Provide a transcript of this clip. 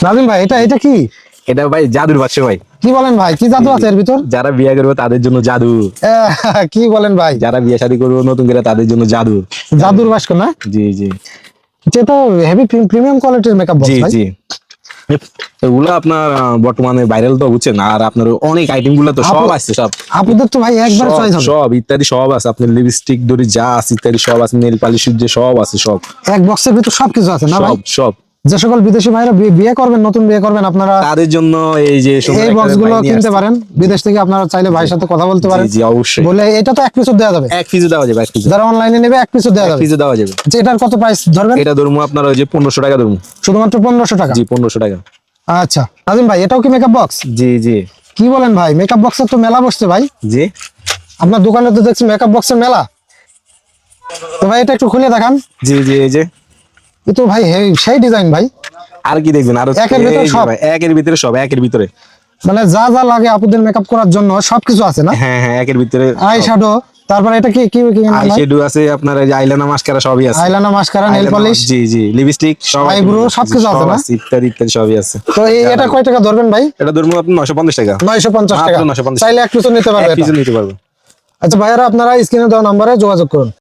নাজিম ভাই, এটা এটা কি? এটা ভাই জাদুর বাক্স ভাই। কি বলেন ভাই, কি জাদু আছে এর ভিতর? যারা বিয়ে করবে তাদের জন্য জাদু। কি বলেন ভাই? যারা বিয়ে শাদী করবে নতুন করে তাদের জন্য জাদু। জাদুর বাস্ক না? জি জি এটা তো হেভি প্রিমিয়াম কোয়ালিটির মেকআপ জি বক্স ভাই। জি। এগুলো আপনার বর্তমানে ভাইরাল তো বুঝছেন, আর আপনার অনেক আইটেম গুলো তো সব আসছে, সব আপনাদের তো ভাই একবার সব চয়েস হবে। সব ইত্যাদি সব আছে, আপনার লিপস্টিক ধরে যা আছে ইত্যাদি সব আছে, নেল পালিশ যে সব আছে সব। এক বক্সের ভিতর সবকিছু আছে না ভাই? সব সব যে সকল বিদেশি ভাইরা বিয়ে করবেন, নতুন বিয়ে করবেন, আপনারা তাদের জন্য এই যে সুন্দর এই একটা বক্স গুলো ভাই নিয়ে কিনতে আসছে। পারেন। বিদেশ থেকে আপনারা চাইলে ভাইয়ের সাথে কথা বলতে পারেন। জি জি অবশ্যই। বলে এটা তো এক পিসও দেওয়া যাবে, এক পিসে দেওয়া যাবে, এক পিসে, যারা অনলাইনে নেবে এক পিসও দেওয়া এক যাবে। পিসে দেওয়া যাবে। আচ্ছা, এটার কত প্রাইস ধরবেন? এটা ধরুন আপনার ওই যে 1500 টাকা ধরুন। শুধুমাত্র 1500 টাকা? জি 1500 টাকা। আচ্ছা নাজিম ভাই, এটাও কি মেকআপ বক্স? জি জি কি বলেন ভাই, মেকআপ বক্সের তো মেলা বসছে ভাই। জি। আপনার দোকানে তো দেখছি মেকআপ বক্সের মেলা। তো ভাই এটা একটু খুলে দেখান। জি জি এই যে। এ তো ভাই সেই ডিজাইন ভাই। আর কি দেখবেন, আর একের ভিতরে এই যে সব? ভাই, একের ভিতরে সব, একের ভিতরে। মানে যা যা লাগে আপুদের মেকআপ করার জন্য সবকিছু আছে না? হ্যাঁ হ্যাঁ একের ভিতরে। আই শ্যাডো, তারপরে এটা কি কি কি নাম আই ভাই? শ্যাডো আছে আপনার, এই যে আইলাইনার মাস্কারা সবই আছে। Eyeliner, mascara, nail eyeliner, polish, জি জি লিপস্টিক সব, আইব্রো সবকিছু আছে না? ইত্যাদি ইত্যাদি সবই আছে। তো এটা কয় টাকা ধরবেন ভাই? এটা ধরুন আপনি 950 টাকা। 950 টাকা। মাত্র 950 চাইলে এক পিসও নিতে পারবে এক এটা। পিসও নিতে পারবে। আচ্ছা ভাইয়ারা, আপনারা স্ক্রিনে দেওয়া নম্বরে যোগাযোগ করুন।